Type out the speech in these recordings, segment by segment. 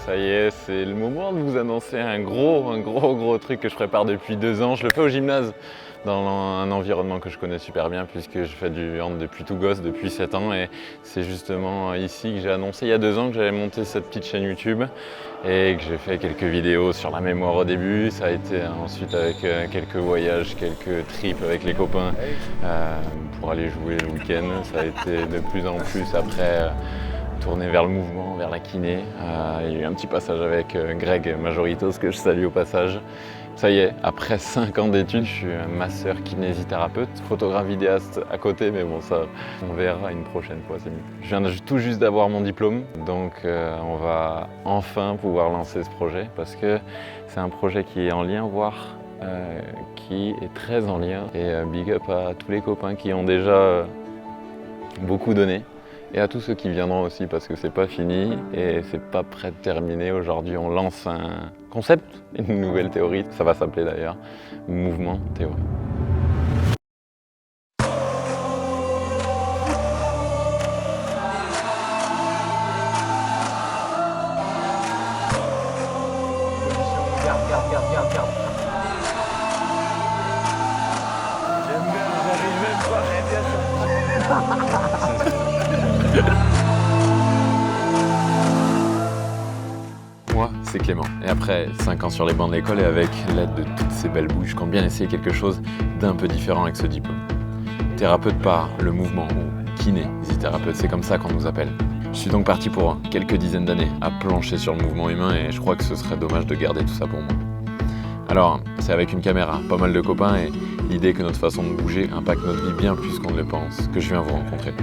Ça y est, c'est le moment de vous annoncer un gros truc que je prépare depuis 2 ans. Je le fais au gymnase, dans un environnement que je connais super bien puisque je fais du hand depuis tout gosse, depuis 7 ans. Et c'est justement ici que j'ai annoncé il y a 2 ans que j'allais monter cette petite chaîne YouTube et que j'ai fait quelques vidéos sur la mémoire au début. Ça a été ensuite avec quelques voyages, quelques trips avec les copains pour aller jouer le week-end. Ça a été de plus en plus après tourné vers le mouvement, vers la kiné. Il y a eu un petit passage avec Greg Majoritos que je salue au passage. Ça y est, après 5 ans d'études, je suis masseur kinésithérapeute, photographe vidéaste à côté, mais bon ça, on verra une prochaine fois, c'est mieux. Je viens tout juste d'avoir mon diplôme, donc on va enfin pouvoir lancer ce projet parce que c'est un projet qui est en lien, voire qui est très en lien. Et big up à tous les copains qui ont déjà beaucoup donné. Et à tous ceux qui viendront aussi parce que c'est pas fini et c'est pas prêt de terminer. Aujourd'hui on lance un concept, une nouvelle théorie, ça va s'appeler d'ailleurs Mouvement Théorie. Garde. J'aime bien, j'arrive même pas à arrêter ça. Moi, c'est Clément. Et après 5 ans sur les bancs de l'école et avec l'aide de toutes ces belles bouches, je compte bien essayer quelque chose d'un peu différent avec ce diplôme. Thérapeute par le mouvement ou kinésithérapeute, c'est comme ça qu'on nous appelle. Je suis donc parti pour quelques dizaines d'années à plancher sur le mouvement humain et je crois que ce serait dommage de garder tout ça pour moi. Alors, c'est avec une caméra, pas mal de copains et l'idée que notre façon de bouger impacte notre vie bien plus qu'on ne le pense, que je viens vous rencontrer.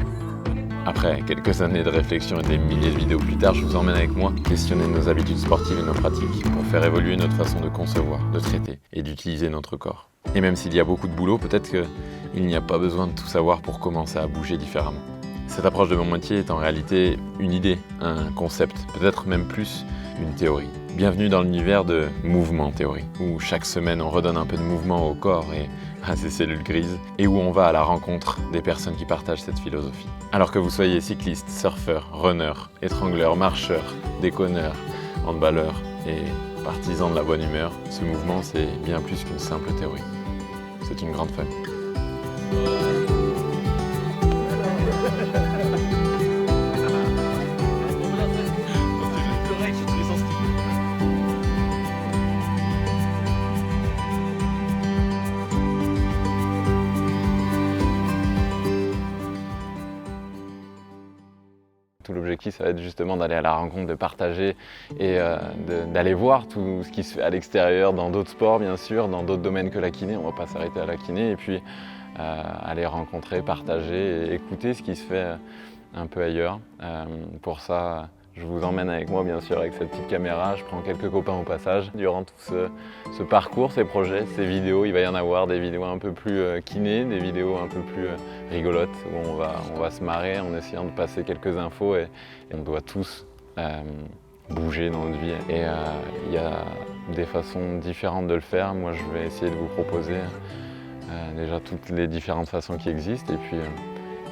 Après quelques années de réflexion et des milliers de vidéos plus tard, je vous emmène avec moi questionner nos habitudes sportives et nos pratiques pour faire évoluer notre façon de concevoir, de traiter et d'utiliser notre corps. Et même s'il y a beaucoup de boulot, peut-être qu'il n'y a pas besoin de tout savoir pour commencer à bouger différemment. Cette approche de mon métier est en réalité une idée, un concept, peut-être même plus une théorie. Bienvenue dans l'univers de Mouvement Théorie, où chaque semaine on redonne un peu de mouvement au corps et à ses cellules grises, et où on va à la rencontre des personnes qui partagent cette philosophie. Alors que vous soyez cycliste, surfeur, runner, étrangleur, marcheur, déconneur, handballeur et partisan de la bonne humeur, ce mouvement c'est bien plus qu'une simple théorie. C'est une grande famille. Tout l'objectif, ça va être justement d'aller à la rencontre, de partager et d'aller voir tout ce qui se fait à l'extérieur, dans d'autres sports bien sûr, dans d'autres domaines que la kiné. On ne va pas s'arrêter à la kiné et puis aller rencontrer, partager et écouter ce qui se fait un peu ailleurs. Pour ça, je vous emmène avec moi bien sûr avec cette petite caméra, je prends quelques copains au passage. Durant tout ce parcours, ces projets, ces vidéos, il va y en avoir des vidéos un peu plus kiné, des vidéos un peu plus rigolotes où on va se marrer en essayant de passer quelques infos et on doit tous bouger dans notre vie. Et il y a des façons différentes de le faire. Moi je vais essayer de vous proposer déjà toutes les différentes façons qui existent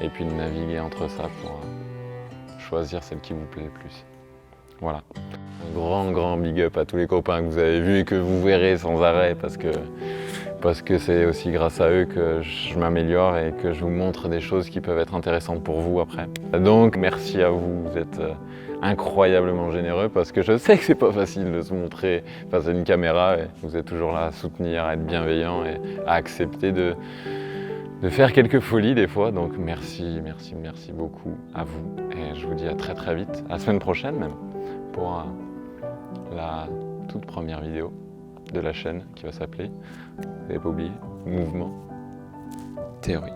et puis de naviguer entre ça pour choisir celle qui vous plaît le plus. Voilà. Un grand big up à tous les copains que vous avez vus et que vous verrez sans arrêt parce que c'est aussi grâce à eux que je m'améliore et que je vous montre des choses qui peuvent être intéressantes pour vous après. Donc merci à vous, vous êtes incroyablement généreux parce que je sais que c'est pas facile de se montrer face à une caméra et vous êtes toujours là à soutenir, à être bienveillant et à accepter de faire quelques folies des fois, donc merci beaucoup à vous et je vous dis à très vite, à la semaine prochaine même, pour la toute première vidéo de la chaîne qui va s'appeler, vous n'avez pas oublié, Mouvement Théorie.